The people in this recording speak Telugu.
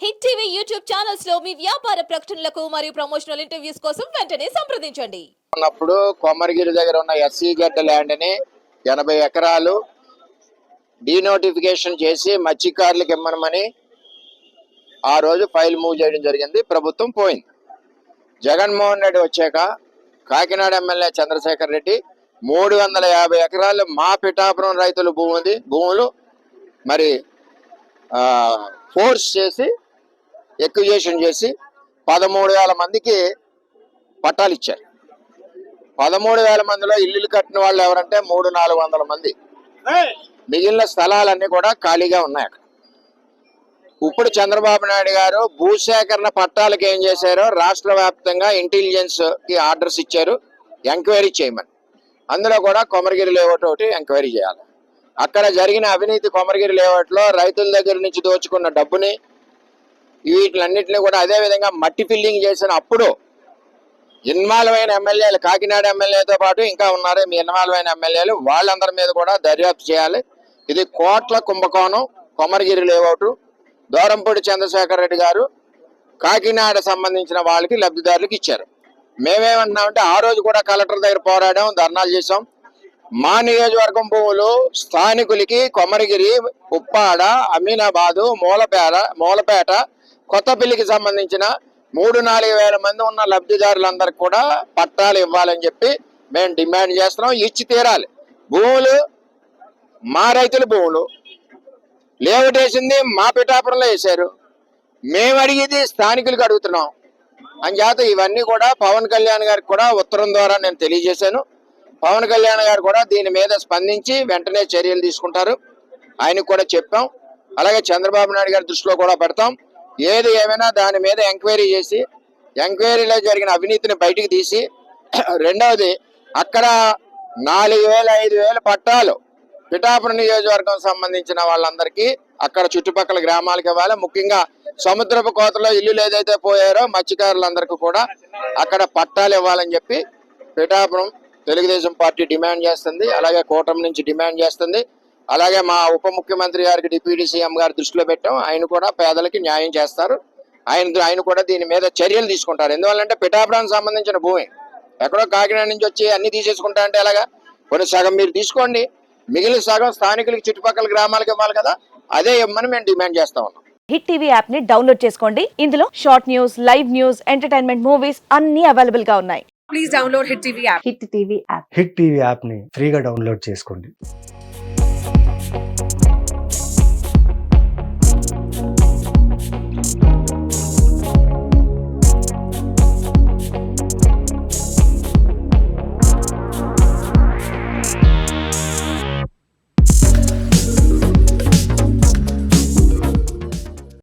హిట్ టీవీ యూట్యూబ్ ఛానల్స్ లో మీ వ్యాపార ప్రకటనలకు మరియు ప్రమోషనల్ ఇంటర్వ్యూస్ కోసం వెంటనే సంప్రదించండి. ఉన్నప్పుడు కొమ్మరిగిరి దగ్గర ఉన్న ఎస్సీ గడ్డ ల్యాండ్ ని 80 ఎకరాలు డీనోటిఫికేషన్ చేసి మత్స్యకారులకు ఇమ్మనమని ఆ రోజు ఫైల్ మూవ్ చేయడం జరిగింది. ప్రభుత్వం పోయింది. జగన్మోహన్ రెడ్డి వచ్చాక కాకినాడ ఎమ్మెల్యే చంద్రశేఖర్ రెడ్డి 350 ఎకరాలు మా పిఠాపురం రైతుల భూములు మరి ఫోర్స్ చేసి ఎక్విజేషన్ చేసి 13,000 మందికి పట్టాలు ఇచ్చారు. 13,000 మందిలో ఇల్లులు కట్టిన వాళ్ళు ఎవరంటే 300-400 మంది. మిగిలిన స్థలాలన్నీ కూడా ఖాళీగా ఉన్నాయి. అక్కడ ఇప్పుడు చంద్రబాబు నాయుడు గారు భూసేకరణ పట్టాలకు ఏం చేశారో రాష్ట్ర వ్యాప్తంగా ఇంటెలిజెన్స్ కి ఆర్డర్స్ ఇచ్చారు, ఎంక్వైరీ చేయమని. అందులో కూడా కొమరగిరి లేఅవుట్ ఒకటి ఎంక్వైరీ చేయాలి. అక్కడ జరిగిన అవినీతి కొమరగిరి లేఅవుట్ లో రైతుల దగ్గర నుంచి దోచుకున్న డబ్బుని వీటిలన్నింటినీ కూడా అదే విధంగా మట్టి ఫిల్లింగ్ చేసిన అప్పుడు ఇన్వాల్వ్ అయిన ఎమ్మెల్యేలు, కాకినాడ ఎమ్మెల్యేతో పాటు ఇంకా ఉన్నారు మీ ఇన్వాల్వ్ అయిన ఎమ్మెల్యేలు, వాళ్ళందరి మీద కూడా దర్యాప్తు చేయాలి. ఇది కోట్ల కుంభకోణం. కొమరగిరి లేఅవుట్ దూరంపూడి చంద్రశేఖర్ రెడ్డి గారు కాకినాడ సంబంధించిన వాళ్ళకి లబ్ధిదారులకు ఇచ్చారు. మేమేమన్నామంటే ఆ రోజు కూడా కలెక్టర్ దగ్గర పోరాడాం, ధర్నాలు చేసాం. మా నియోజకవర్గం భూములు స్థానికులకి కొమరగిరి, ఉప్పాడ, అమీనాబాదు, మూలపేట, కొత్తపల్లికి సంబంధించిన 3-4 వేల మంది ఉన్న లబ్ధిదారులందరికీ కూడా పట్టాలు ఇవ్వాలని చెప్పి మేము డిమాండ్ చేస్తున్నాం. ఇచ్చి తీరాలి. భూములు మా రైతుల భూములు, లేఅవుట్ వేసింది మా పిఠాపురంలో వేశారు. మేము అడిగేది స్థానికులకు అడుగుతున్నాం అని చేత ఇవన్నీ కూడా పవన్ కళ్యాణ్ గారికి కూడా ఉత్తరం ద్వారా నేను తెలియజేశాను. పవన్ కళ్యాణ్ గారు కూడా దీని మీద స్పందించి వెంటనే చర్యలు తీసుకుంటారు. ఆయనకు కూడా చెప్పాం. అలాగే చంద్రబాబు నాయుడు గారి దృష్టిలో కూడా పెడతాం. ఏది ఏమైనా దాని మీద ఎంక్వైరీ చేసి ఎంక్వైరీలో జరిగిన అవినీతిని బయటికి తీసి, రెండవది అక్కడ 4,000-5,000 పట్టాలు పిఠాపురం నియోజకవర్గం సంబంధించిన వాళ్ళందరికీ అక్కడ చుట్టుపక్కల గ్రామాలకు ఇవ్వాలి. ముఖ్యంగా సముద్రపు కోతలో ఇల్లులు ఏదైతే పోయారో మత్స్యకారులందరికీ కూడా అక్కడ పట్టాలు ఇవ్వాలని చెప్పి పిఠాపురం తెలుగుదేశం పార్టీ డిమాండ్ చేస్తుంది. అలాగే కూటమి నుంచి డిమాండ్ చేస్తుంది. అలాగే మా ఉప ముఖ్యమంత్రి గారికి డిప్యూటీ సీఎం గారి దృష్టిలో పెట్టాం. ఆయన కూడా పేదలకి న్యాయం చేస్తారు. ఆయన కూడా దీని మీద చర్యలు తీసుకుంటారు. ఎందువల్లంటే పిఠాపురానికి సంబంధించిన భూమి ఎక్కడో కాకినాడ నుంచి వచ్చి అన్ని తీసేసుకుంటా అంటే ఎలాగా? కొన్ని సగం మీరు తీసుకోండి, మిగిలిన సగం స్థానికులకి చుట్టుపక్కల గ్రామాలకు ఇవ్వాలి కదా, అదే ఇవ్వమని మేము డిమాండ్ చేస్తా ఉన్నాం. హిట్ టీవీ యాప్ ని డౌన్లోడ్ చేసుకోండి. ఇందులో short news, live news, entertainment movies అన్ని అవైలబుల్ గా ఉన్నాయి. Please download Hit TV app. Hit TV app. Hit TV యాప్ని ఫ్రీగా డౌన్లోడ్ చేసుకోండి.